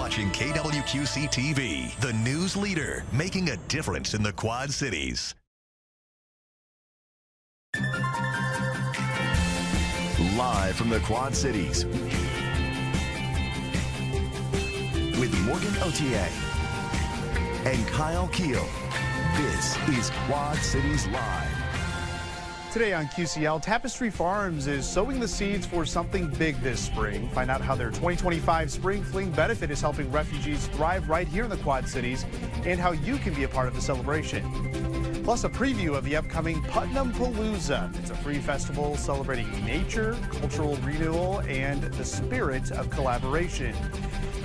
watching KWQC TV, the news leader, making a difference in the Quad Cities. Live from the Quad Cities, with Morgan Otier and Kyle Keel, this is Quad Cities Live. Today on QCL, Tapestry Farms is sowing the seeds for something big this spring. Find out how their 2025 Spring Fling benefit is helping refugees thrive right here in the Quad Cities and how you can be a part of the celebration. Plus, a preview of the upcoming Putnam Palooza. It's a free festival celebrating nature, cultural renewal, and the spirit of collaboration.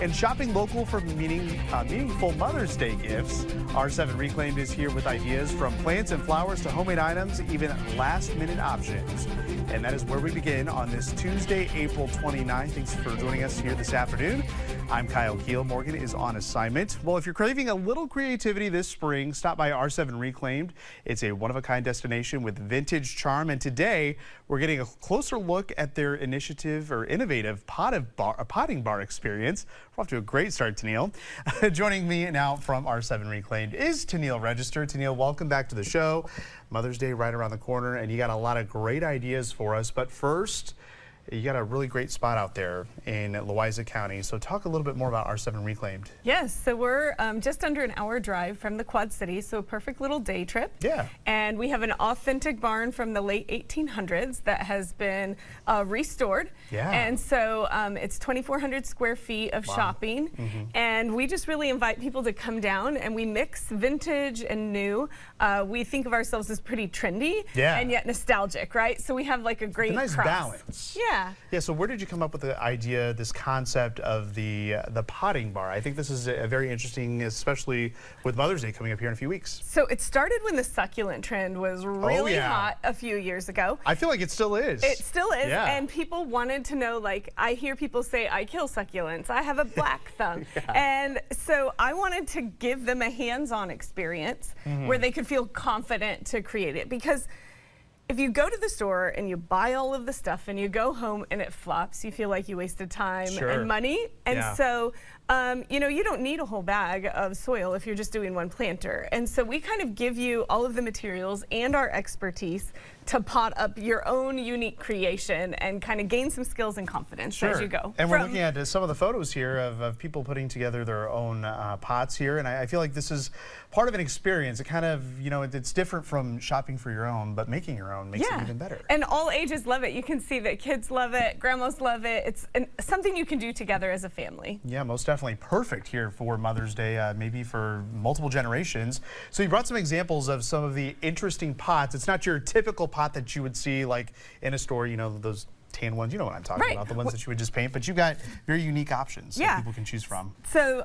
And shopping local for meaningful Mother's Day gifts. R7 Reclaimed is here with ideas from plants and flowers to homemade items, even last-minute options. And that is where we begin on this Tuesday, April 29th. Thanks for joining us here this afternoon. I'm Kyle Keel. Morgan is on assignment. Well, if you're craving a little creativity this spring, stop by R7 Reclaimed. It's a one-of-a-kind destination with vintage charm. And today, we're getting a closer look at their innovative potting bar experience. We're off to a great start, Tennille. Joining me now from R7 Reclaimed is Tennille Register. Tennille, welcome back to the show. Mother's Day right around the corner, and you got a lot of great ideas for us. But first, you got a really great spot out there in Louisa County. So talk a little bit more about R7 Reclaimed. Yes, so we're just under an hour drive from the Quad Cities, so a perfect little day trip. Yeah. And we have an authentic barn from the late 1800s that has been restored. Yeah. And so it's 2,400 square feet of shopping. And we just really invite people to come down, and we mix vintage and new. We think of ourselves as pretty trendy and yet nostalgic, right? So we have like a great nice cross. Balance. Yeah. Yeah, so where did you come up with the idea, this concept of the potting bar? I think this is a very interesting, especially with Mother's Day coming up here in a few weeks. So it started when the succulent trend was really hot a few years ago. I feel like it still is. It still is, Yeah. and people wanted to know, like, I hear people say, I kill succulents, I have a black thumb. And so I wanted to give them a hands-on experience where they could feel confident to create it. Because if you go to the store and you buy all of the stuff and you go home and it flops, you feel like you wasted time and money. And so, you know, you don't need a whole bag of soil if you're just doing one planter. And so we kind of give you all of the materials and our expertise to pot up your own unique creation and kind of gain some skills and confidence as you go. And we're looking at some of the photos here of people putting together their own pots here. And I feel like this is part of an experience. It kind of, you know, it's different from shopping for your own, but making your own makes it even better. And all ages love it. You can see that kids love it, grandmas love it. It's something you can do together as a family. Yeah, most definitely perfect here for Mother's Day, maybe for multiple generations. So you brought some examples of some of the interesting pots. It's not your typical pot that you would see like in a store, you know, those tan ones, you know what I'm talking about, the ones that you would just paint, but you got very unique options that people can choose from. So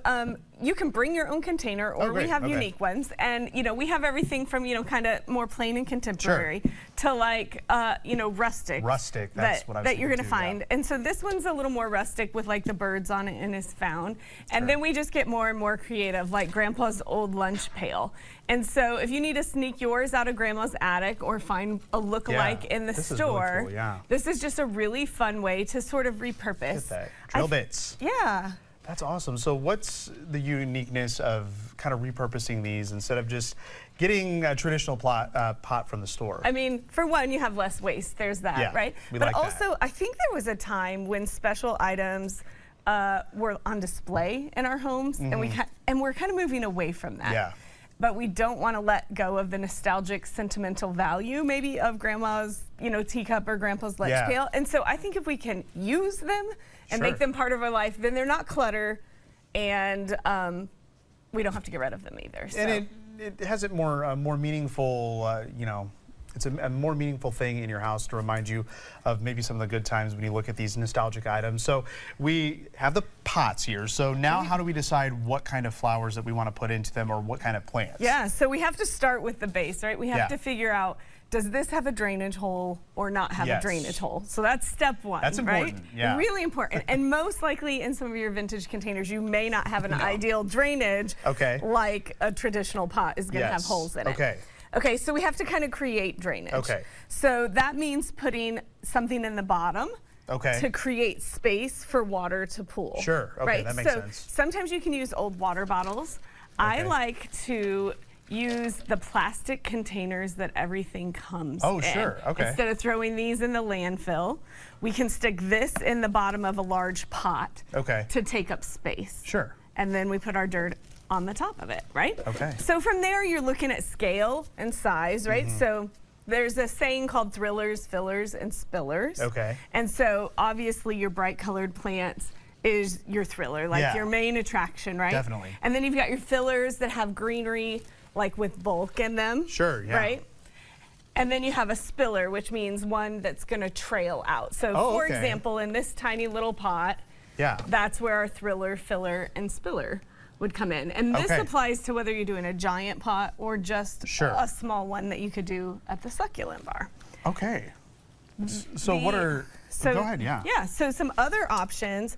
you can bring your own container, or we have unique ones, and you know, we have everything from, you know, kind of more plain and contemporary to like you know, rustic. Rustic, that's what I was that you're gonna too, find. And so this one's a little more rustic with like the birds on it and is found. And then we just get more and more creative, like Grandpa's old lunch pail. And so if you need to sneak yours out of Grandma's attic or find a look-alike in the store, is really cool, this is just a really fun way to sort of repurpose. Get that. Drill bits. Yeah. That's awesome. So what's the uniqueness of kind of repurposing these instead of just getting a traditional pot from the store? I mean, for one, you have less waste. There's that, right? But also, I think there was a time when special items were on display in our homes, and we're kind of moving away from that. Yeah. But we don't want to let go of the nostalgic, sentimental value, maybe, of Grandma's, you know, teacup or Grandpa's lunch pail. And so I think if we can use them and make them part of our life, then they're not clutter, and we don't have to get rid of them either. So. And it has it more meaningful, you know, it's a more meaningful thing in your house to remind you of maybe some of the good times when you look at these nostalgic items. So we have the pots here. So now how do we decide what kind of flowers that we want to put into them or what kind of plants? Yeah, so we have to start with the base, right? We have to figure out, does this have a drainage hole or not have a drainage hole? So that's step one, That's important, right? Really important. And most likely in some of your vintage containers, you may not have an ideal drainage like a traditional pot is going to have holes in it. Okay, so we have to kind of create drainage. So that means putting something in the bottom Okay. to create space for water to pool. Sure. Okay, right? that makes so sense. sometimes you can use old water bottles. I Okay. like to use the plastic containers that everything comes Oh, in. sure. Okay. Instead of throwing these in the landfill, we can stick this in the bottom of a large pot Okay. to take up space. Sure. And then we put our dirt on the top of it, right? Okay. So from there, you're looking at scale and size, right? Mm-hmm. So there's a saying called thrillers, fillers, and spillers. Okay. And so obviously your bright colored plants is your thriller, like Yeah. your main attraction, right? Definitely. And then you've got your fillers that have greenery, like with bulk in them. Sure, yeah. Right? And then you have a spiller, which means one that's gonna trail out. So Oh, for okay. example, in this tiny little pot, Yeah. that's where our thriller, filler, and spiller would come in. And this Okay. applies to whether you're doing a giant pot or just Sure. a small one that you could do at the succulent bar. Okay. So what are? Go ahead. Yeah. Yeah. So some other options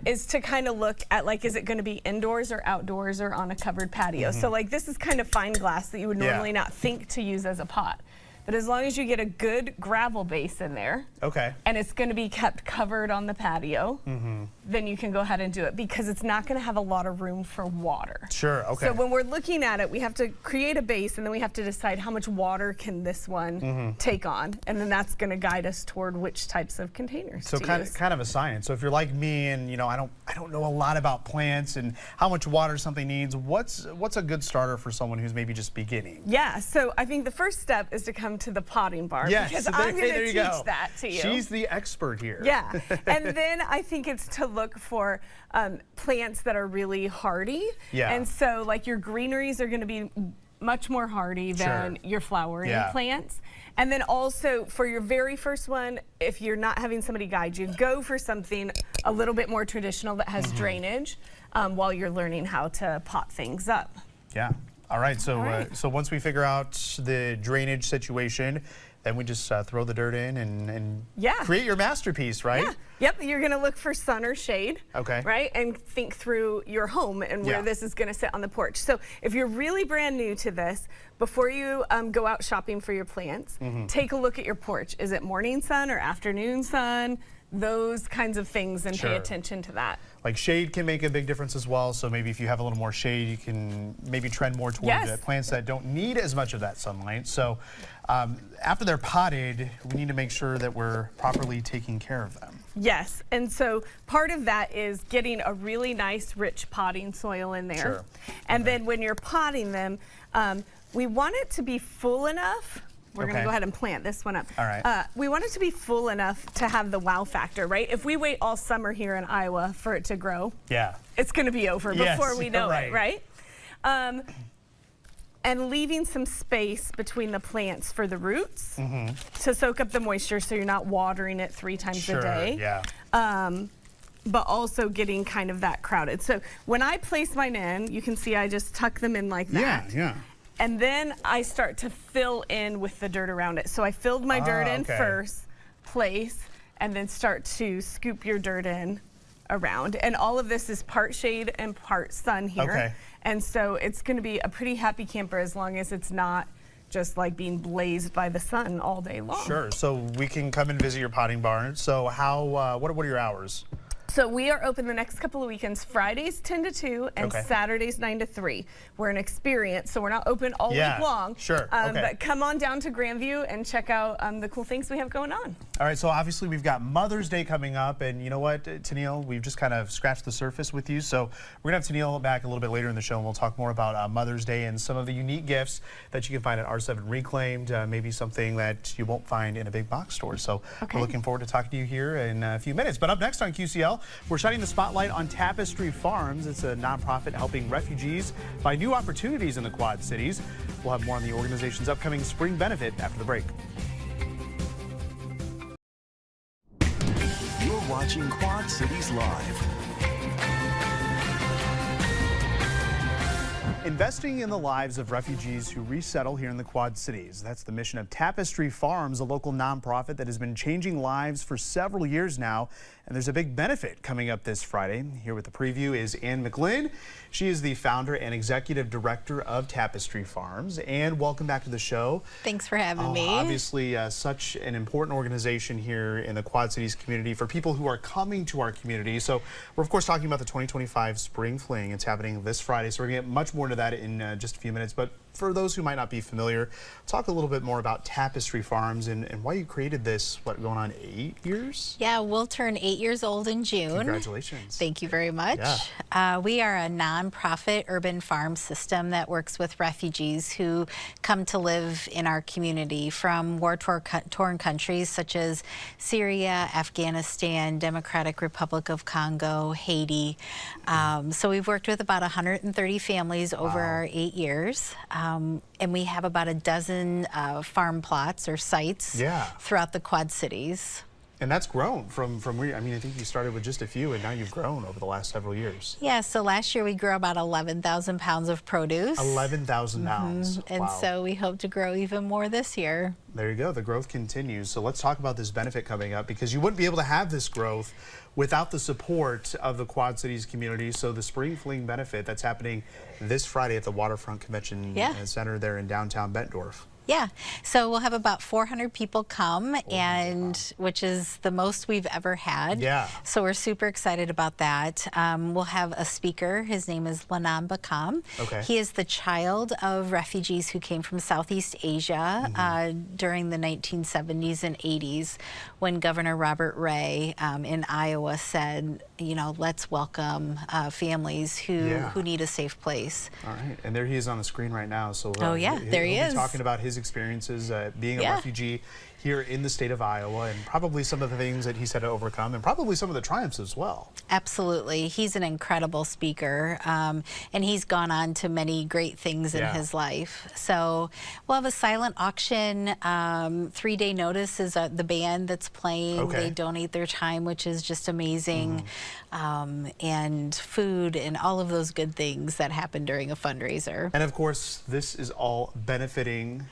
is to kind of look at, like, is it going to be indoors or outdoors or on a covered patio? So like this is kind of fine glass that you would Mm-hmm. Yeah. normally not think to use as a pot. But as long as you get a good gravel base in there, Okay. and it's going to be kept covered on the patio, then you can go ahead and do it because it's not going to have a lot of room for water. Sure. Okay. So when we're looking at it, we have to create a base, and then we have to decide how much water can this one take on, and then that's going to guide us toward which types of containers So to kind use. of a science. So if you're like me and I don't know a lot about plants and how much water something needs, what's a good starter for someone who's maybe just beginning? Yeah, so I think the first step is to come to the potting bar because I'm going to teach that to you. She's the expert here. Yeah, and then I think it's to look for plants that are really hardy. Yeah. And so like your greeneries are going to be much more hardy than Sure. your flowering Yeah. plants. And then also for your very first one, if you're not having somebody guide you, go for something a little bit more traditional that has drainage while you're learning how to pot things up. Yeah. All right. So All right. so once we figure out the drainage situation, then we just throw the dirt in and Yeah. create your masterpiece, right? Yeah. Yep, you're gonna look for sun or shade. Okay. Right, and think through your home and where Yeah. this is gonna sit on the porch. So if you're really brand new to this, before you go out shopping for your plants, Mm-hmm. take a look at your porch. Is it morning sun or afternoon sun? Those kinds of things, and Sure. pay attention to that. Like shade can make a big difference as well. So maybe if you have a little more shade, you can maybe trend more toward Yes. the plants that don't need as much of that sunlight. So after they're potted, we need to make sure that we're properly taking care of them. Yes, and so part of that is getting a really nice, rich potting soil in there. Sure. And then when you're potting them, we want it to be full enough. We're going Okay. to go ahead and plant this one up. All right. We want it to be full enough to have the wow factor, right? If we wait all summer here in Iowa for it to grow, Yeah. it's going to be over Yes, before we know right. it, right? And leaving some space between the plants for the roots to soak up the moisture so you're not watering it 3 times Sure. a day. Yeah. But also getting kind of that crowded. So when I place mine in, you can see I just tuck them in like that. Yeah. And then I start to fill in with the dirt around it. So I filled my dirt in okay. first, place, and then start to scoop your dirt in around. And all of this is part shade and part sun here. Okay. And so it's going to be a pretty happy camper as long as it's not just like being blazed by the sun all day long. Sure. So we can come and visit your potting barn. So how? What are your hours? So we are open the next couple of weekends, Fridays 10 to 2 and Okay. Saturdays 9 to 3. We're an experience, so we're not open all Yeah, week long. sure, okay. But come on down to Grandview and check out the cool things we have going on. All right, so obviously we've got Mother's Day coming up, and you know what, Tennille, we've just kind of scratched the surface with you. So we're gonna have Tennille back a little bit later in the show, and we'll talk more about Mother's Day and some of the unique gifts that you can find at R7 Reclaimed, maybe something that you won't find in a big box store. So Okay. we're looking forward to talking to you here in a few minutes. But up next on QCL, we're shining the spotlight on Tapestry Farms. It's a nonprofit helping refugees find new opportunities in the Quad Cities. We'll have more on the organization's upcoming spring benefit after the break. You're watching Quad Cities Live. Investing in the lives of refugees who resettle here in the Quad Cities. That's the mission of Tapestry Farms, a local nonprofit that has been changing lives for several years now. And there's a big benefit coming up this Friday. Here with the preview is Ann McGlynn. She is the founder and executive director of Tapestry Farms. Ann, welcome back to the show. Thanks for having me. Obviously, such an important organization here in the Quad Cities community for people who are coming to our community. So we're, of course, talking about the 2025 Spring Fling. It's happening this Friday, so we're going to get much more into that in just a few minutes. But for those who might not be familiar, talk a little bit more about Tapestry Farms and why you created this, what, going on 8 years? Yeah, we'll turn 8 years old in June. Congratulations. Thank you very much. Yeah. We are a nonprofit urban farm system that works with refugees who come to live in our community from war-torn countries such as Syria, Afghanistan, Democratic Republic of Congo, Haiti. So we've worked with about 130 families over our 8 years. And we have about a dozen farm plots or sites throughout the Quad Cities. And that's grown from where, I mean, I think you started with just a few and now you've grown over the last several years. Yeah, so last year we grew about 11,000 pounds of produce. 11,000 pounds. And so we hope to grow even more this year. There you go, the growth continues. So let's talk about this benefit coming up, because you wouldn't be able to have this growth without the support of the Quad Cities community. So the Spring Fling benefit that's happening this Friday at the Waterfront Convention Center there in downtown Bettendorf. Yeah, so we'll have about 400 people come, which is the most we've ever had. Yeah. So we're super excited about that. We'll have a speaker. His name is Lanan Bakam. Okay. He is the child of refugees who came from Southeast Asia during the 1970s and 80s, when Governor Robert Ray in Iowa said, you know, let's welcome families who need a safe place. All right, and there he is on the screen right now. So there he is. Be talking about his experiences being a refugee here in the state of Iowa, and probably some of the things that he's had to overcome, and probably some of the triumphs as well. Absolutely. He's an incredible speaker, and he's gone on to many great things in his life. So we'll have a silent auction. 3-day notice is the band that's playing. They donate their time, which is just amazing, and food and all of those good things that happen during a fundraiser. And of course, this is all benefiting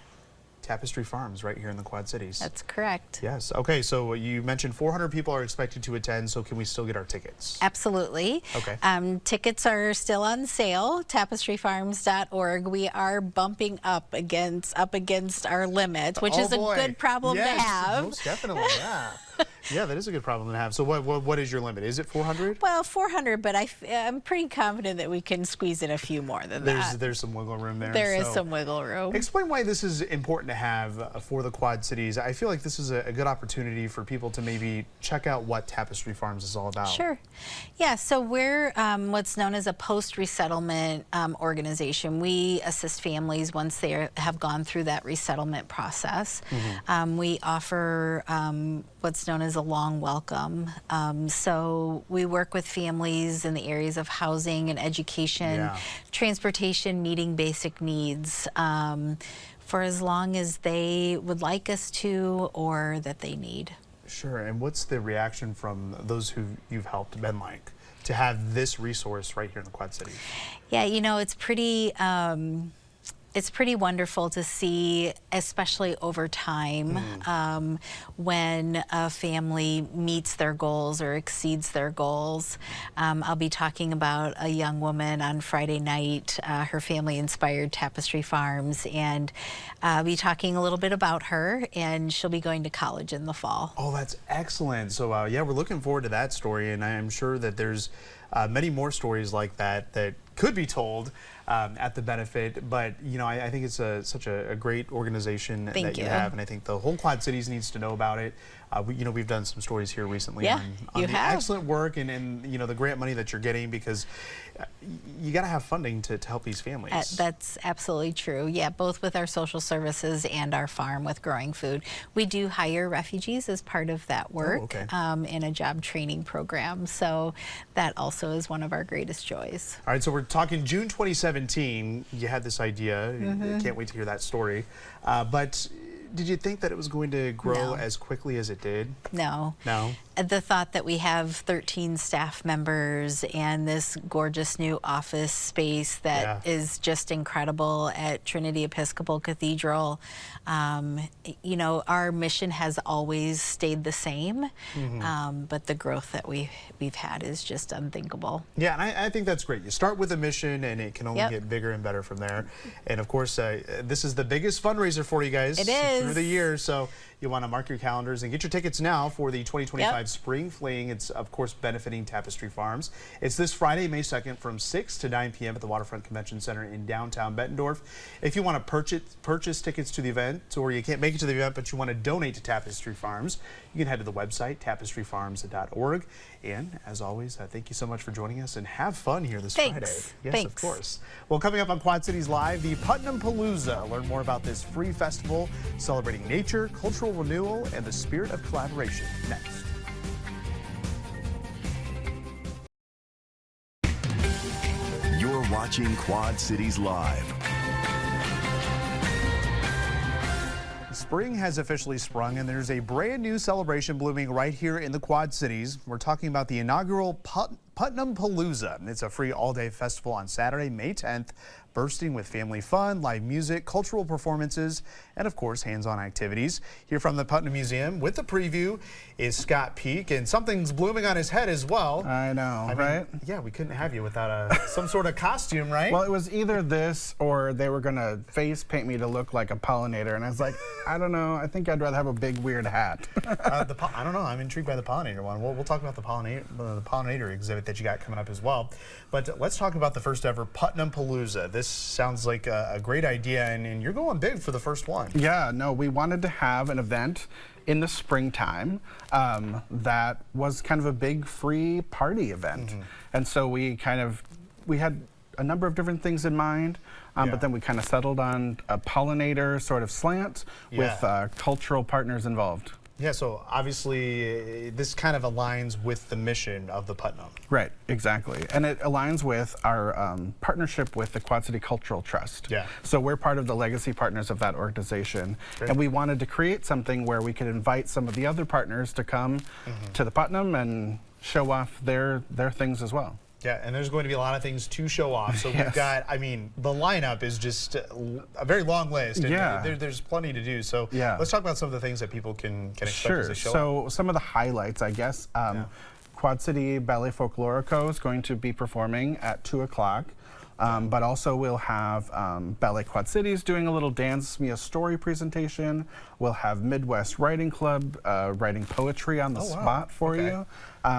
Tapestry Farms right here in the Quad Cities. That's correct. Yes. Okay, so you mentioned 400 people are expected to attend, so can we still get our tickets? Absolutely. Okay. Tickets are still on sale, tapestryfarms.org. We are bumping up against our limit, which is a good problem to have. Most definitely, yeah. Yeah, that is a good problem to have. So what is your limit? Is it 400? Well, 400, but I'm pretty confident that we can squeeze in a few more than that. There's some wiggle room there. There is some wiggle room. Explain why this is important to have for the Quad Cities. I feel like this is a good opportunity for people to maybe check out what Tapestry Farms is all about. Sure. Yeah, so we're what's known as a post-resettlement organization. We assist families once they have gone through that resettlement process. We offer what's known as a long welcome. So we work with families in the areas of housing and education, transportation, meeting basic needs for as long as they would like us to or that they need. Sure, and what's the reaction from those who you've helped been like to have this resource right here in the Quad Cities? Yeah, you know, it's pretty wonderful to see, especially over time, when a family meets their goals or exceeds their goals. I'll be talking about a young woman on Friday night. Her family inspired Tapestry Farms, and I'll be talking a little bit about her, and she'll be going to college in the fall. Oh, that's excellent. So yeah, we're looking forward to that story, and I'm sure that there's many more stories like that that could be told at the benefit. But you know, I think it's such a great organization that you have, and I think the whole Quad Cities needs to know about it. You know, we've done some stories here recently on the excellent work and you know, the grant money that you're getting, because you got to have funding to help these families. That's absolutely true. Yeah, both with our social services and our farm with growing food. We do hire refugees as part of that work in a job training program. So that also is one of our greatest joys. All right, so we're talking June 2017. You had this idea. Can't wait to hear that story. But did you think that it was going to grow as quickly as it did? No. No? the thought that we have 13 staff members and this gorgeous new office space that is just incredible at Trinity Episcopal Cathedral. You know, our mission has always stayed the same, but the growth that we've had is just unthinkable. Yeah, and I think that's great. You start with a mission, and it can only get bigger and better from there. And of course, this is the biggest fundraiser for you guys through the year, so you want to mark your calendars and get your tickets now for the 2025 Spring Fling. It's, of course, benefiting Tapestry Farms. It's this Friday, May 2nd from 6 to 9 p.m. at the Waterfront Convention Center in downtown Bettendorf. If you want to purchase tickets to the event, or you can't make it to the event but you want to donate to Tapestry Farms, you can head to the website, tapestryfarms.org. And as always, thank you so much for joining us, and have fun here this Friday. Yes, of course. Well, coming up on Quad Cities Live, the Putnam Palooza. Learn more about this free festival celebrating nature, cultural renewal, and the spirit of collaboration next. You're watching Quad Cities Live. Spring has officially sprung, and there's a brand new celebration blooming right here in the Quad Cities. We're talking about the inaugural Putnam Palooza. It's a free all-day festival on Saturday, May 10th, bursting with family fun, live music, cultural performances, and of course, hands-on activities. Here from the Putnam Museum with the preview is Scott Peak, and something's blooming on his head as well. I know, right? Yeah, we couldn't have you without some sort of costume, right? Well, it was either this or they were gonna face paint me to look like a pollinator, and I was like, I don't know, I think I'd rather have a big weird hat. I don't know, I'm intrigued by the pollinator one. We'll talk about the pollinator exhibit that you got coming up as well. But let's talk about the first ever Putnam Palooza. This sounds like a great idea, and you're going big for the first one. Yeah, no, we wanted to have an event in the springtime that was kind of a big free party event. And so we had a number of different things in mind, but then we kind of settled on a pollinator sort of slant with cultural partners involved. Yeah, so obviously this kind of aligns with the mission of the Putnam. Right, exactly. And it aligns with our partnership with the Quad City Cultural Trust. Yeah. So we're part of the legacy partners of that organization. Great. And we wanted to create something where we could invite some of the other partners to come to the Putnam and show off their things as well. Yeah, and there's going to be a lot of things to show off. So we've got, I mean, the lineup is just a very long list. And there's plenty to do. So let's talk about some of the things that people can expect as they show up. So some of the highlights, I guess. Quad City Ballet Folklorico is going to be performing at 2 o'clock. But also we'll have Ballet Quad Cities doing a little Dance Me a Story presentation. We'll have Midwest Writing Club writing poetry on the spot for you.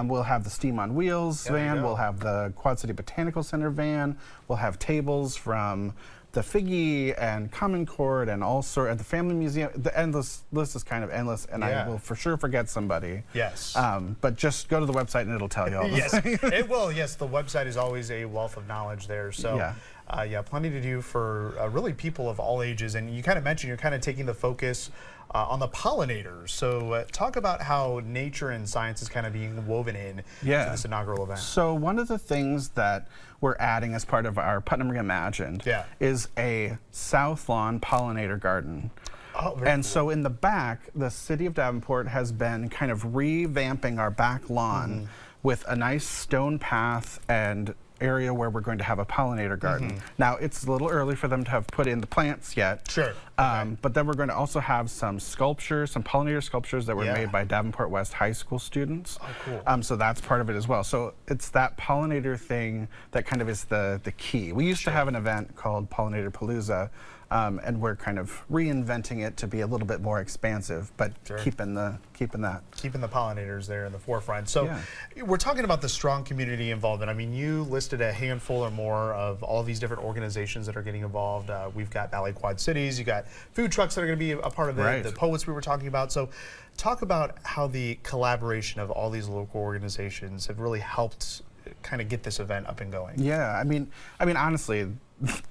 We'll have the Steam on Wheels van. We'll have the Quad City Botanical Center van. We'll have tables from the Figgy and Common Court and all sorts, at the Family Museum. The endless list is kind of endless, and I will for sure forget somebody. Yes. But just go to the website and it'll tell you all those Yes, things. it will. Yes, the website is always a wealth of knowledge there. So yeah, plenty to do for really people of all ages. And you kind of mentioned you're kind of taking the focus on the pollinators. So talk about how nature and science is kind of being woven in to this inaugural event. So one of the things that we're adding as part of our Putnam Reimagined is a South Lawn pollinator garden. Oh, and so in the back, the city of Davenport has been kind of revamping our back lawn with a nice stone path and area where we're going to have a pollinator garden. Now, it's a little early for them to have put in the plants yet. Sure. But then we're going to also have some sculptures, some pollinator sculptures that were made by Davenport West High School students. Oh, cool. So that's part of it as well. So it's that pollinator thing that kind of is the key. We used to have an event called Pollinator Palooza, and we're kind of reinventing it to be a little bit more expansive, but keeping the pollinators there in the forefront. So we're talking about the strong community involvement. I mean, you listed a handful or more of all these different organizations that are getting involved. We've got Ballet Quad Cities, you got food trucks that are going to be a part of it, the poets we were talking about. So talk about how the collaboration of all these local organizations have really helped kind of get this event up and going. Yeah, I mean honestly,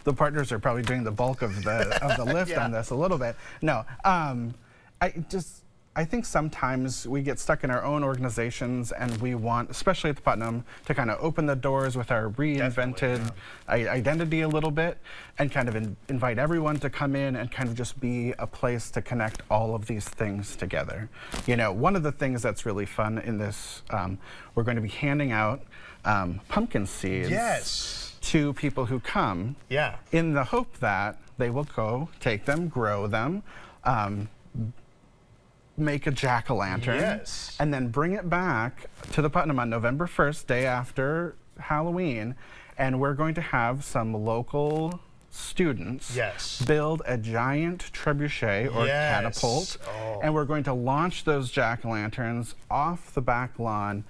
the partners are probably doing the bulk of the lift on this a little bit. No, I think sometimes we get stuck in our own organizations and we want, especially at the Putnam, to kind of open the doors with our reinvented identity a little bit and kind of invite everyone to come in and kind of just be a place to connect all of these things together. You know, one of the things that's really fun in this, we're going to be handing out pumpkin seeds to people who come in the hope that they will go, take them, grow them, make a jack-o'-lantern, and then bring it back to the Putnam on November 1st, day after Halloween, and we're going to have some local students build a giant trebuchet or catapult, and we're going to launch those jack-o'-lanterns off the back lawn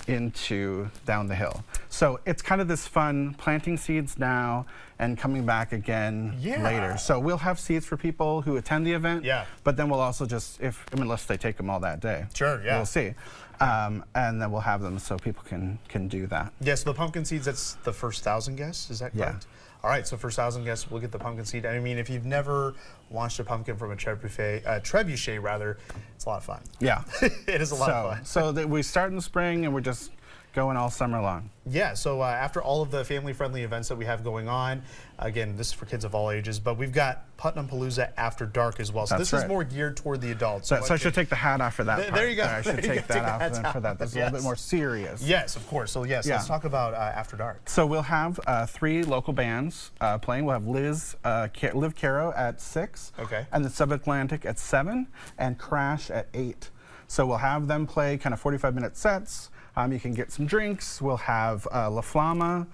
into down the hill. So it's kind of this fun planting seeds now and coming back again later. So we'll have seeds for people who attend the event, but then we'll also just, unless they take them all that day. We'll see. And then we'll have them so people can do that. Yes, the pumpkin seeds, that's the first 1,000 guests, is that correct? All right, so first 1,000 guests, we'll get the pumpkin seed. I mean, if you've never launched a pumpkin from a trebuchet rather, it's a lot of fun. Yeah. It is a lot of fun. So that we start in the spring and we're just going all summer long. Yeah, so after all of the family-friendly events that we have going on, again, this is for kids of all ages, but we've got Putnam Palooza After Dark as well. So this is more geared toward the adults. So I should take the hat off for that part. There you go. I should take that off then for that. This is a little bit more serious. Yes, of course. So yes, let's talk about After Dark. So we'll have 3 local bands playing. We'll have Liv Caro at 6, and the Sub-Atlantic at 7, and Crash at 8. So we'll have them play kind of 45-minute sets. You can get some drinks. We'll have La Flama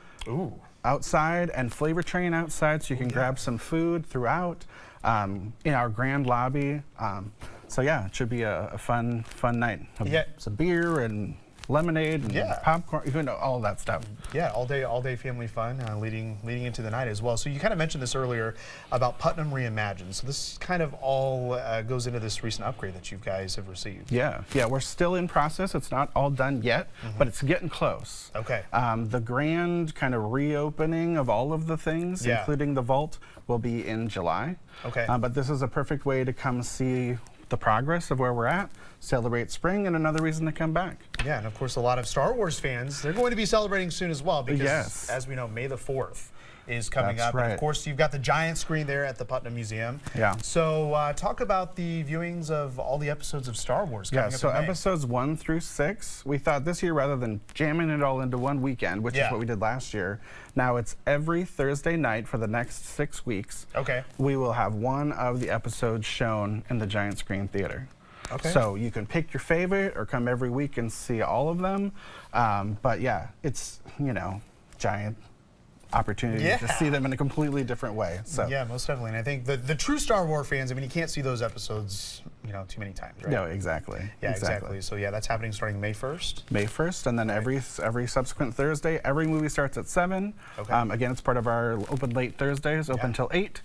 outside and Flavor Train outside, so you can grab some food throughout in our grand lobby. So yeah, it should be a fun night. Some beer and lemonade and popcorn, you know, all that stuff. Yeah, all day family fun leading into the night as well. So you kind of mentioned this earlier about Putnam Reimagined. So this kind of all goes into this recent upgrade that you guys have received. Yeah, we're still in process. It's not all done yet, but it's getting close. The grand kind of reopening of all of the things, including the vault, will be in July. But this is a perfect way to come see the progress of where we're at, celebrate spring, and another reason to come back. Yeah, and of course a lot of Star Wars fans, they're going to be celebrating soon as well because as we know, May the 4th is coming up. And of course you've got the giant screen there at the Putnam Museum. So talk about the viewings of all the episodes of Star Wars coming up so in May. episodes 1 through 6, we thought this year, rather than jamming it all into one weekend, which is what we did last year, now it's every Thursday night for the next 6 weeks. We will have one of the episodes shown in the giant screen theater. So you can pick your favorite or come every week and see all of them. But yeah, it's, you know, giant opportunity to see them in a completely different way. So yeah, most definitely. And I think the true Star Wars fans, I mean, you can't see those episodes, you know, too many times, right? No, exactly. Yeah, exactly. So yeah, that's happening starting May 1st. May 1st, and then every subsequent Thursday, every movie starts at 7. Again, it's part of our open late Thursdays, open till 8.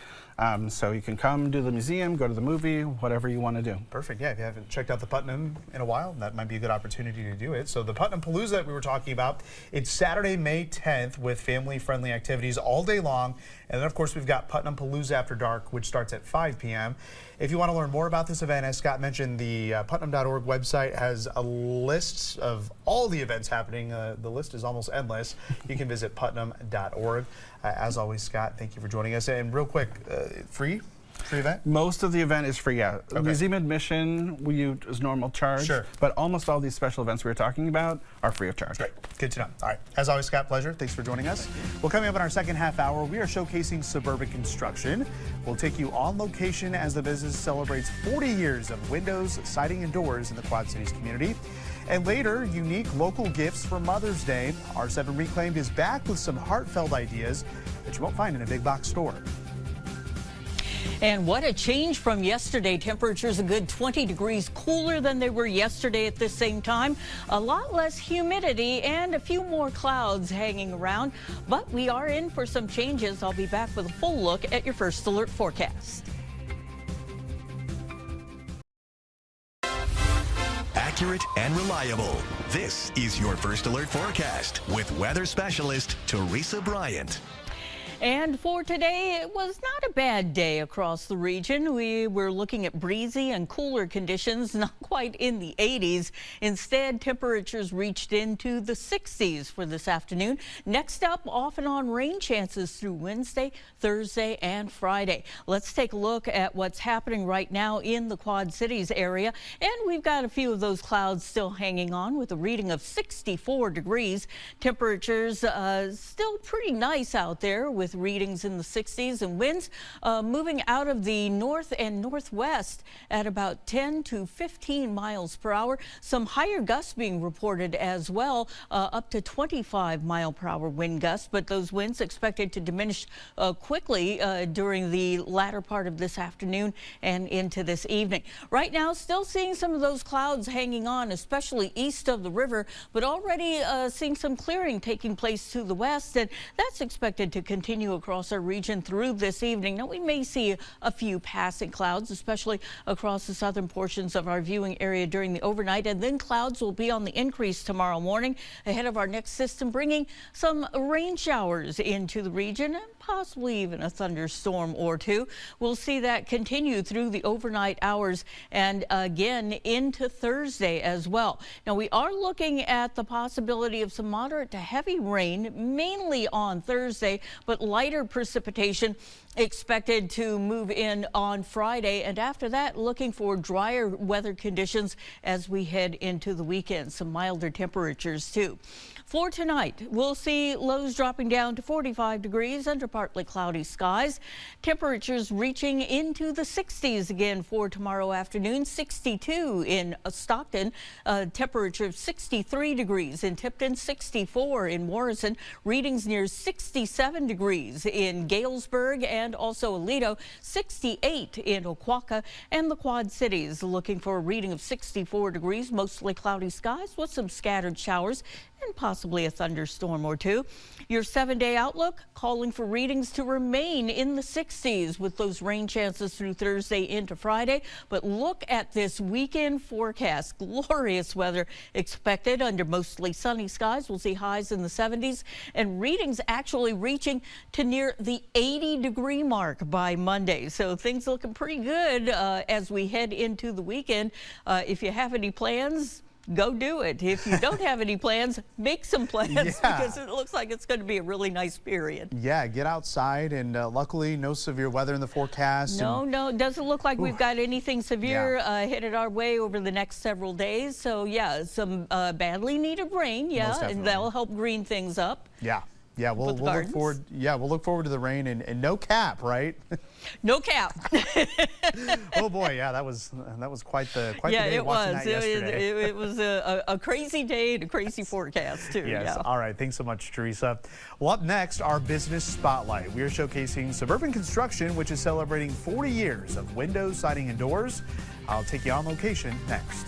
So you can come do the museum, go to the movie, whatever you want to do. Perfect. Yeah, if you haven't checked out the Putnam in a while, that might be a good opportunity to do it. So the Putnam Palooza that we were talking about, it's Saturday, May 10th with family-friendly activities all day long. And then, of course, we've got Putnam Palooza After Dark, which starts at 5 p.m. If you want to learn more about this event, as Scott mentioned, the Putnam.org website has a list of all the events happening. The list is almost endless. You can visit Putnam.org. As always, Scott, thank you for joining us. And real quick, free event? Most of the event is free, Museum admission we use as normal charge, but almost all these special events we were talking about are free of charge. Great. Good to know. All right. As always, Scott, pleasure. Thanks for joining us. Well, coming up in our second half hour, we are showcasing Suburban Construction. We'll take you on location as the business celebrates 40 years of windows, siding, and doors in the Quad Cities community. And later, unique local gifts for Mother's Day. R7 Reclaimed is back with some heartfelt ideas that you won't find in a big box store. And what a change from yesterday. Temperatures a good 20 degrees cooler than they were yesterday at this same time. A lot less humidity and a few more clouds hanging around. But we are in for some changes. I'll be back with a full look at your First Alert forecast. Accurate and reliable. This is your First Alert forecast with weather specialist Teresa Bryant. And for today, it was not a bad day across the region. We were looking at breezy and cooler conditions, not quite in the 80s. Instead, temperatures reached into the 60s for this afternoon. Next up, off and on rain chances through Wednesday, Thursday, and Friday. Let's take a look at what's happening right now in the Quad Cities area. And we've got a few of those clouds still hanging on with a reading of 64 degrees. Temperatures still pretty nice out there with readings in the 60s and winds moving out of the north and northwest at about 10 to 15 miles per hour. Some higher gusts being reported as well, up to 25 mile per hour wind gusts, but those winds expected to diminish quickly during the latter part of this afternoon and into this evening. Right now, still seeing some of those clouds hanging on, especially east of the river, but already seeing some clearing taking place to the west, and that's expected to continue across our region through this evening. Now, we may see a few passing clouds, especially across the southern portions of our viewing area during the overnight, and then clouds will be on the increase tomorrow morning ahead of our next system, bringing some rain showers into the region and possibly even a thunderstorm or two. We'll see that continue through the overnight hours and again into Thursday as well. Now, we are looking at the possibility of some moderate to heavy rain, mainly on Thursday, but lighter precipitation expected to move in on Friday, and after that, looking for drier weather conditions as we head into the weekend. Some milder temperatures too. For tonight, we'll see lows dropping down to 45 degrees under partly cloudy skies. Temperatures reaching into the 60s again for tomorrow afternoon. 62 in Stockton, temperature of 63 degrees in Tipton, 64 in Morrison, readings near 67 degrees in Galesburg and also Aledo, 68 in Oquawka, and the Quad Cities looking for a reading of 64 degrees, mostly cloudy skies with some scattered showers and possibly a thunderstorm or two. Your 7-day outlook calling for readings to remain in the 60s with those rain chances through Thursday into Friday. But look at this weekend forecast. Glorious weather expected under mostly sunny skies. We'll see highs in the 70s and readings actually reaching to near the 80-degree mark by Monday. So things looking pretty good as we head into the weekend. If you have any plans, go do it. If you don't have any plans, make some plans because it looks like it's going to be a really nice period. Yeah, get outside, and luckily no severe weather in the forecast. No, it doesn't look like we've got anything severe headed our way over the next several days. So yeah, some badly needed rain, and that'll help green things up. Yeah, we'll look forward. Yeah, we'll look forward to the rain and no cap, right? No cap. Oh boy, yeah, that was quite the day watching that yesterday. It was a crazy day and a crazy forecast too. Yes. Yeah. All right. Thanks so much, Teresa. Well, up next, our business spotlight. We are showcasing Suburban Construction, which is celebrating 40 years of windows, siding, and doors. I'll take you on location next.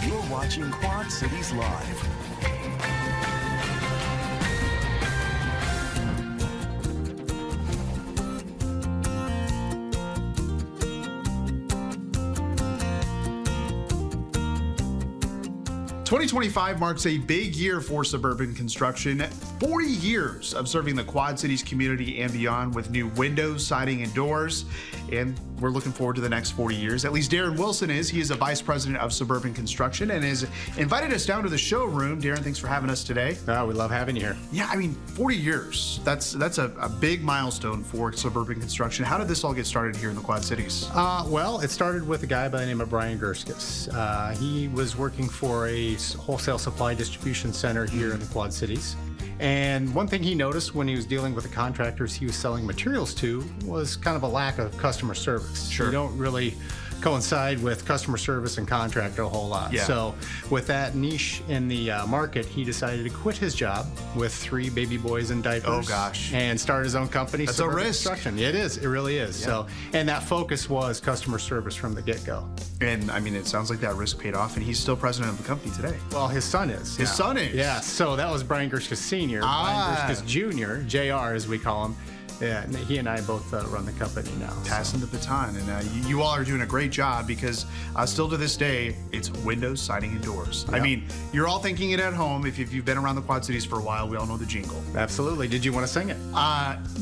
You're watching Quad Cities Live. '25 marks a big year for Suburban Construction. 40 years of serving the Quad Cities community and beyond with new windows, siding, and doors. And we're looking forward to the next 40 years. At least Darren Wilson is. He is a vice president of Suburban Construction and has invited us down to the showroom. Darren, thanks for having us today. Oh, we love having you here. Yeah, I mean, 40 years. That's a big milestone for Suburban Construction. How did this all get started here in the Quad Cities? Well, it started with a guy by the name of Brian Gerskis. He was working for a wholesale supply distribution center here in the Quad Cities. And one thing he noticed when he was dealing with the contractors he was selling materials to was kind of a lack of customer service. Sure. You don't really coincide with customer service and contractor a whole lot. Yeah. So with that niche in the market, he decided to quit his job with 3 baby boys in diapers. Oh gosh. And start his own company. That's a risk. Construction. It is. It really is. Yeah. So, and that focus was customer service from the get-go. And I mean, it sounds like that risk paid off, and he's still president of the company today. Well, his son is. His son is? Yeah. So that was Brian Gerskis Sr. Brian Gerskis Jr., JR as we call him. Yeah, and he and I both run the company now. Passing the baton, and you all are doing a great job because still to this day, it's windows, siding, and doors. I mean, you're all thinking it at home. If you've been around the Quad Cities for a while, we all know the jingle. Absolutely. Did you want to sing it?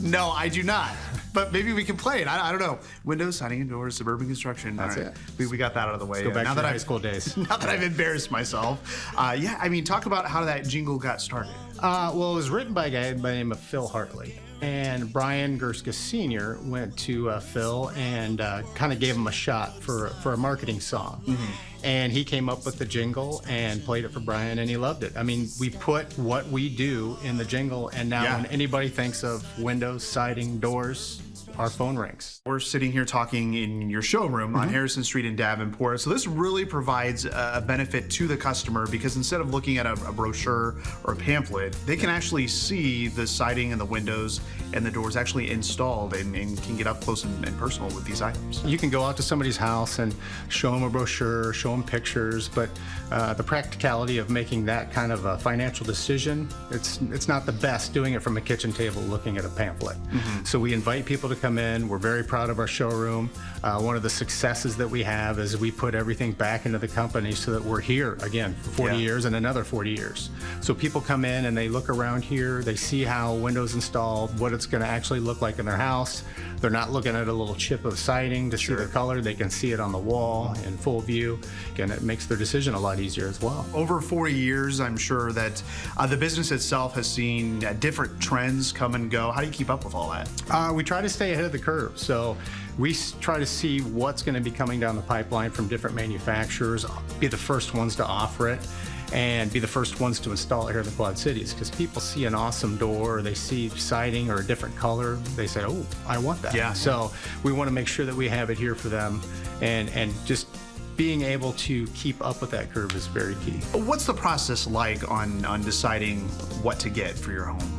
No, I do not. But maybe we can play it. I don't know. Windows, siding, and doors, suburban construction. That's all right. it. We got that out of the way. Go back now to that your high school days. Now that I've embarrassed myself. Yeah, I mean, talk about how that jingle got started. Well, it was written by a guy by the name of Phil Hartley. And Brian Gerskis Sr. went to Phil and kind of gave him a shot for a marketing song. And he came up with the jingle and played it for Brian, and he loved it. I mean, we put what we do in the jingle, and now when anybody thinks of windows, siding, doors, our phone rings. We're sitting here talking in your showroom on Harrison Street in Davenport. So this really provides a benefit to the customer because instead of looking at a brochure or a pamphlet, they can actually see the siding and the windows and the doors actually installed and can get up close and personal with these items. You can go out to somebody's house and show them a brochure, show them pictures, but the practicality of making that kind of a financial decision, it's not the best doing it from a kitchen table looking at a pamphlet. So we invite people to come in. We're very proud of our showroom. One of the successes that we have is we put everything back into the company so that we're here again for 40 years and another 40 years. So people come in and they look around here, they see how windows installed, what it's going to actually look like in their house. They're not looking at a little chip of siding to see the color. They can see it on the wall in full view. Again, it makes their decision a lot easier as well. Over 40 years, I'm sure that the business itself has seen different trends come and go. How do you keep up with all that? We try to stay ahead of the curve. So we try to see what's going to be coming down the pipeline from different manufacturers, be the first ones to offer it, and be the first ones to install it here in the Quad Cities. Because people see an awesome door, or they see siding or a different color, they say, oh, I want that. Yeah. So we want to make sure that we have it here for them, and just being able to keep up with that curve is very key. What's the process like on deciding what to get for your home?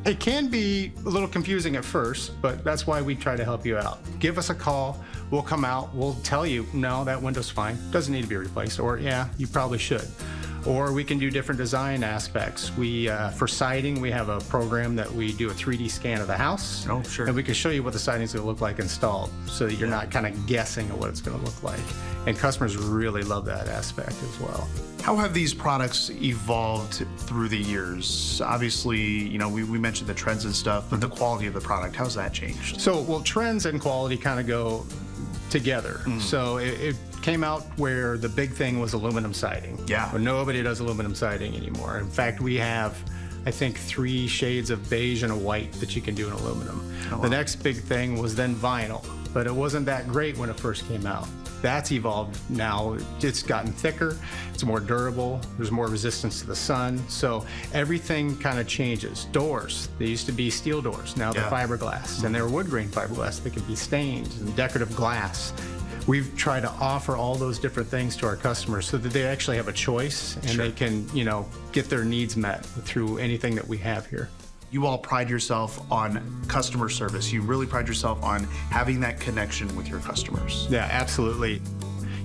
It can be a little confusing at first, but that's why we try to help you out. Give us a call. We'll come out. We'll tell you, no, that window's fine. Doesn't need to be replaced. Or, yeah, you probably should. Or we can do different design aspects. For siding, we have a program that we do a 3D scan of the house. Oh, sure. And we can show you what the siding's going to look like installed so that you're not kind of guessing at what it's going to look like. And customers really love that aspect as well. How have these products evolved through the years? Obviously, you know, we mentioned the trends and stuff, but the quality of the product, how's that changed? So, well, trends and quality kind of go together. So it came out where the big thing was aluminum siding. Yeah. But nobody does aluminum siding anymore. In fact, we have, I think, 3 shades of beige and a white that you can do in aluminum. The next big thing was then vinyl, but it wasn't that great when it first came out. That's evolved now. It's gotten thicker, it's more durable, there's more resistance to the sun. So everything kind of changes. Doors, they used to be steel doors, now they're fiberglass, and they're wood grain fiberglass that can be stained, and decorative glass. We've tried to offer all those different things to our customers so that they actually have a choice and they can, you know, get their needs met through anything that we have here. You all pride yourself on customer service. You really pride yourself on having that connection with your customers. Yeah, absolutely.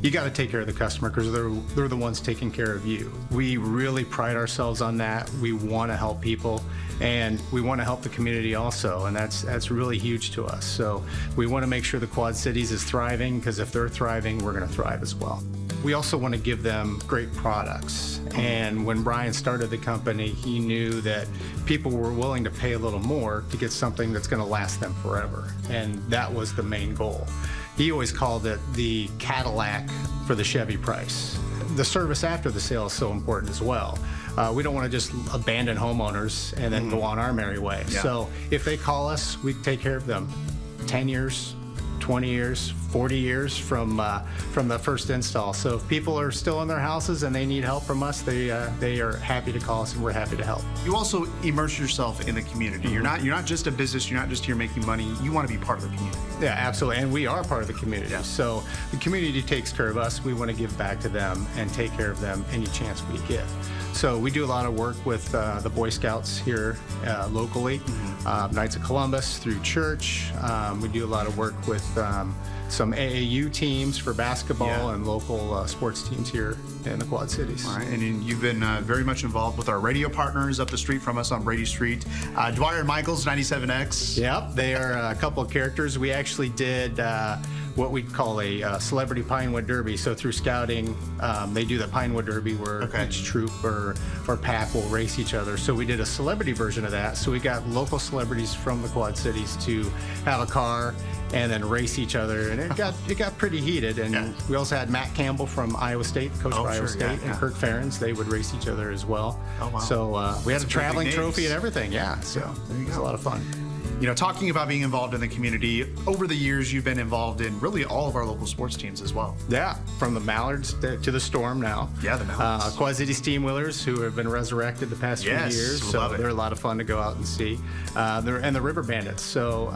You got to take care of the customer because they're the ones taking care of you. We really pride ourselves on that. We want to help people, and we want to help the community also, and that's really huge to us. So we want to make sure the Quad Cities is thriving, because if they're thriving, we're going to thrive as well. We also want to give them great products. And when Brian started the company, he knew that people were willing to pay a little more to get something that's going to last them forever. And that was the main goal. He always called it the Cadillac for the Chevy price. The service after the sale is so important as well. We don't want to just abandon homeowners and then go on our merry way. Yeah. So if they call us, we take care of them. 10 years, 20 years, 40 years from the first install. So if people are still in their houses and they need help from us, they are happy to call us, and we're happy to help. You also immerse yourself in the community. You're not just a business. You're not just here making money. You want to be part of the community. Yeah, absolutely, and we are part of the community. So the community takes care of us. We want to give back to them and take care of them any chance we get. So we do a lot of work with the Boy Scouts here locally, Knights of Columbus, through church. We do a lot of work with some AAU teams for basketball Yeah. and local sports teams here in the Quad Cities. All right, and you've been very much involved with our radio partners up the street from us on Brady Street. Dwyer and Michaels, 97X. Yep, they are a couple of characters. We actually did what we call a celebrity Pinewood Derby. So through scouting, they do the Pinewood Derby where each troop or pack will race each other. So we did a celebrity version of that. So we got local celebrities from the Quad Cities to have a car and then race each other, and it got pretty heated. And we also had Matt Campbell from Iowa State, coach for Iowa State, and Kirk Ferentz. They would race each other as well. Oh, wow. So we had a traveling names. trophy and everything. Yeah, so it was a lot of fun. You know, talking about being involved in the community, over the years you've been involved in really all of our local sports teams as well. Yeah, from the Mallards to the Storm now. Yeah, the Mallards. Quad City Steam Wheelers, who have been resurrected the past few years. So love it. they're a lot of fun to go out and see. And the River Bandits. So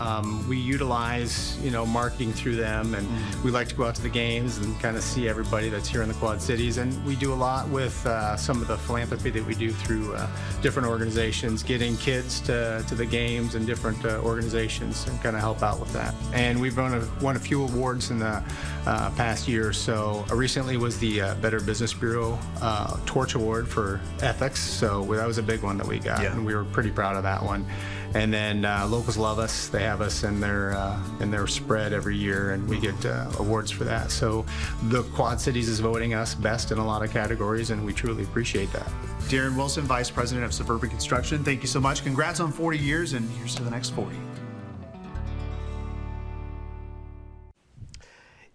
we utilize, marketing through them, and we like to go out to the games and kind of see everybody that's here in the Quad Cities. And we do a lot with some of the philanthropy that we do through different organizations, getting kids to the games and different organizations, and kind of help out with that. And we've won a few awards in the past year or so. Recently was the Better Business Bureau Torch Award for ethics. So that was a big one that we got, and we were pretty proud of that one. And then locals love us. They have us in their spread every year, and we get awards for that. So the Quad Cities is voting us best in a lot of categories, and we truly appreciate that. Darren Wilson, Vice President of Suburban Construction, thank you so much. Congrats on 40 years, and here's to the next 40.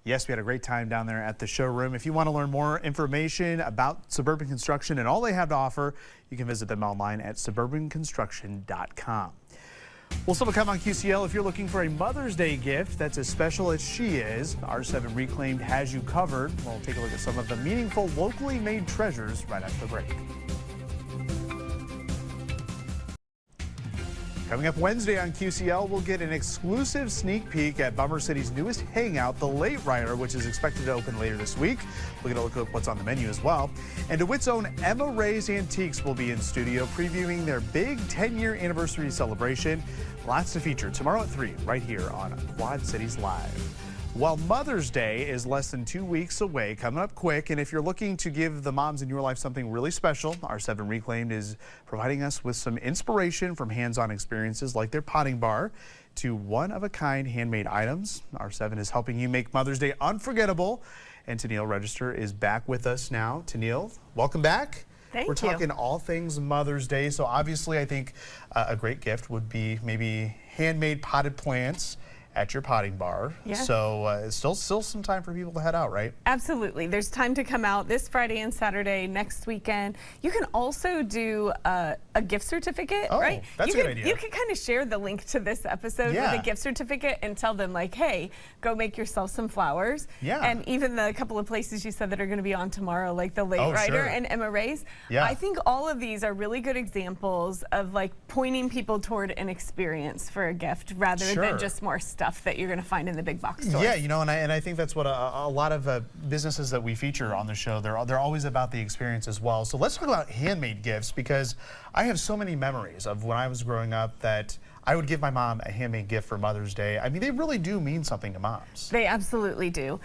Yes, we had a great time down there at the showroom. If you want to learn more information about Suburban Construction and all they have to offer, you can visit them online at suburbanconstruction.com. Well, still to come on QCL, if you're looking for a Mother's Day gift that's as special as she is, R7 Reclaimed has you covered. We'll take a look at some of the meaningful, locally made treasures right after the break. Coming up Wednesday on QCL, we'll get an exclusive sneak peek at Bummer City's newest hangout, the Late Rider, which is expected to open later this week. We'll get a look at what's on the menu as well. And DeWitt's own Emma Ray's Antiques will be in studio previewing their big 10-year anniversary celebration. Lots to feature tomorrow at 3 right here on Quad Cities Live. Well, Mother's Day is less than 2 weeks away, coming up quick. And if you're looking to give the moms in your life something really special, R7 Reclaimed is providing us with some inspiration from hands-on experiences like their potting bar to one-of-a-kind handmade items. R7 is helping you make Mother's Day unforgettable. And Tennille Register is back with us now. Tennille, welcome back. Thank We're you. talking all things Mother's Day. So obviously I think a great gift would be maybe handmade potted plants at your potting bar. Yeah. So it's still some time for people to head out, right? Absolutely. There's time to come out this Friday and Saturday, next weekend. You can also do a gift certificate, right? That's a good idea. You can kind of share the link to this episode with a gift certificate and tell them like, hey, go make yourself some flowers. Yeah. And even the couple of places you said that are going to be on tomorrow, like the Late Rider and Emma Ray's. Yeah. I think all of these are really good examples of like pointing people toward an experience for a gift rather than just more stuff that you're going to find in the big box stores. Yeah, and I think that's what a lot of businesses that we feature on the show, they're always about the experience as well. So let's talk about handmade gifts, because I have so many memories of when I was growing up that I would give my mom a handmade gift for Mother's Day. I mean, they really do mean something to moms. They absolutely do.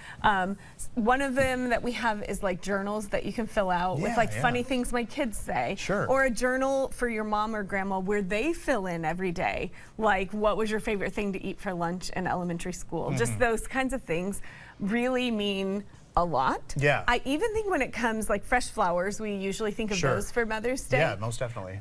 One of them that we have is like journals that you can fill out with like funny things my kids say. Sure. Or a journal for your mom or grandma where they fill in every day, like what was your favorite thing to eat for lunch in elementary school. Just those kinds of things really mean a lot. Yeah. I even think when it comes like fresh flowers, we usually think of those for Mother's Day. Yeah, most definitely.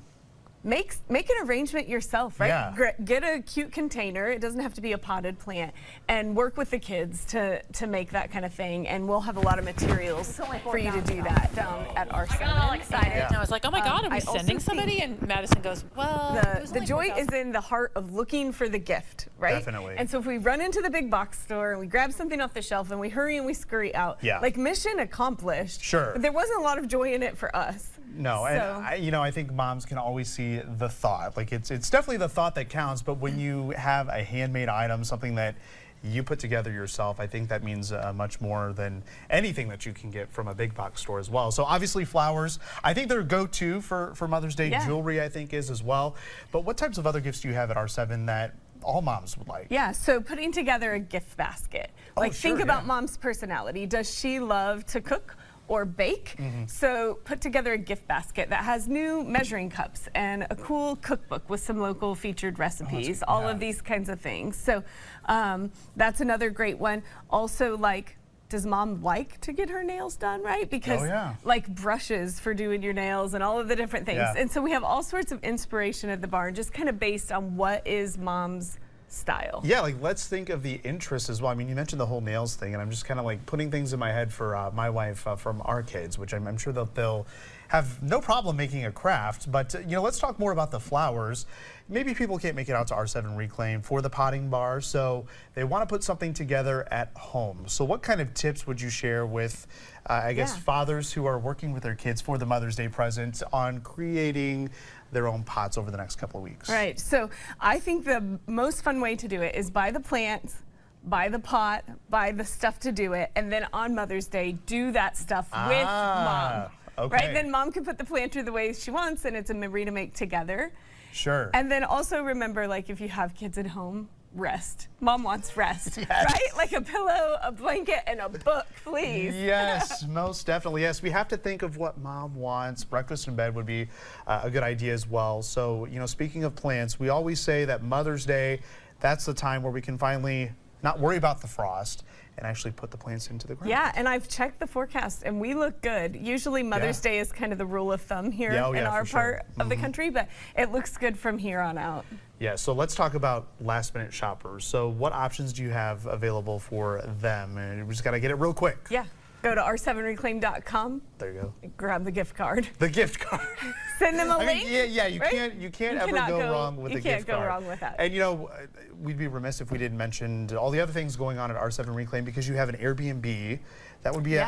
Make an arrangement yourself, right? Yeah. Get a cute container. It doesn't have to be a potted plant, and work with the kids to make that kind of thing. And we'll have a lot of materials for you to do that down at our I got all excited and I was like, oh my God, are we I also sending somebody? And Madison goes, well, it was the only joy 4,000. is in the heart of looking for the gift, right? Definitely. And so if we run into the big box store and we grab something off the shelf and we hurry and we scurry out, like mission accomplished. Sure. But there wasn't a lot of joy in it for us. No, and I think moms can always see the thought. Like it's definitely the thought that counts, but when you have a handmade item, something that you put together yourself, I think that means much more than anything that you can get from a big box store as well. So obviously flowers, I think they're go-to for Mother's Day. Jewelry, I think, is as well. But what types of other gifts do you have at R7 that all moms would like. Yeah, so putting together a gift basket. Like think sure, about yeah. mom's personality. Does she love to cook or bake? So put together a gift basket that has new measuring cups and a cool cookbook with some local featured recipes, all of these kinds of things. So that's another great one. Also, like, does mom like to get her nails done, right? Because like brushes for doing your nails and all of the different things. Yeah. And so we have all sorts of inspiration at the barn, just kind of based on what is mom's style. Yeah, like let's think of the interests as well. I mean, you mentioned the whole nails thing, and I'm just kind of like putting things in my head for my wife from our kids, which I'm sure they'll have no problem making a craft. But you know, let's talk more about the flowers. Maybe people can't make it out to R7 Reclaim for the potting bar, so they want to put something together at home. So what kind of tips would you share with, I guess, fathers who are working with their kids for the Mother's Day present on creating their own pots over the next couple of weeks? Right, so I think the most fun way to do it is buy the plants, buy the pot, buy the stuff to do it, and then on Mother's Day, do that stuff with mom. Okay. Right, then mom can put the planter the way she wants, and it's a memory to make together. Sure. And then also remember, like, if you have kids at home, rest. Mom wants rest, right? Like a pillow, a blanket, and a book, please. Yes, most definitely. Yes, we have to think of what mom wants. Breakfast in bed would be a good idea as well. So, you know, speaking of plants, we always say that Mother's Day, that's the time where we can finally not worry about the frost and actually put the plants into the ground. Yeah, and I've checked the forecast and we look good. Usually Mother's Day is kind of the rule of thumb here in our part of the country, but it looks good from here on out. Yeah, so let's talk about last minute shoppers. So what options do you have available for them? And we just gotta get it real quick. Yeah, go to r7reclaim.com. There you go. Grab the gift card. The gift card. Send them a link. You can't ever go wrong with a gift card. You can't go wrong with that. And you know, we'd be remiss if we didn't mention all the other things going on at R7 Reclaim, because you have an Airbnb. That would be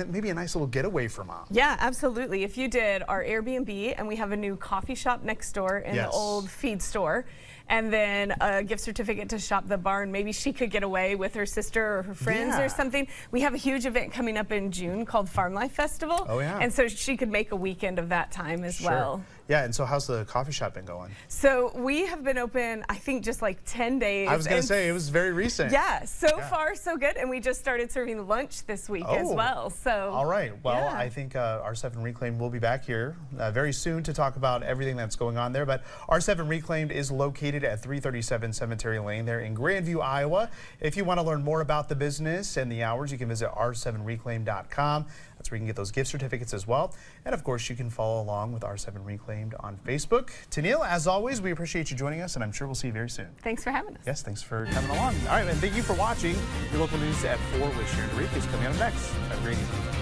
maybe a nice little getaway for mom. Yeah, absolutely. If you did our Airbnb, and we have a new coffee shop next door in the old feed store, and then a gift certificate to shop the barn. Maybe she could get away with her sister or her friends or something. We have a huge event coming up in June called Farm Life Festival. Oh, yeah. And so she could make a weekend of that time as well. Yeah, and so how's the coffee shop been going? So we have been open, I think, just like 10 days. I was going to say, it was very recent. Yeah, so far so good. And we just started serving lunch this week as well. So. All right. Well, I think R7 Reclaimed will be back here very soon to talk about everything that's going on there. But R7 Reclaimed is located at 337 Cemetery Lane there in Grandview, Iowa. If you want to learn more about the business and the hours, you can visit r7reclaimed.com. That's where you can get those gift certificates as well. And of course, you can follow along with R7 Reclaimed on Facebook. Tennille, as always, we appreciate you joining us, and I'm sure we'll see you very soon. Thanks for having us. Yes, thanks for coming along. All right, and thank you for watching. Your local news at 4 with Sharon DeReek is coming up next. Have a great evening.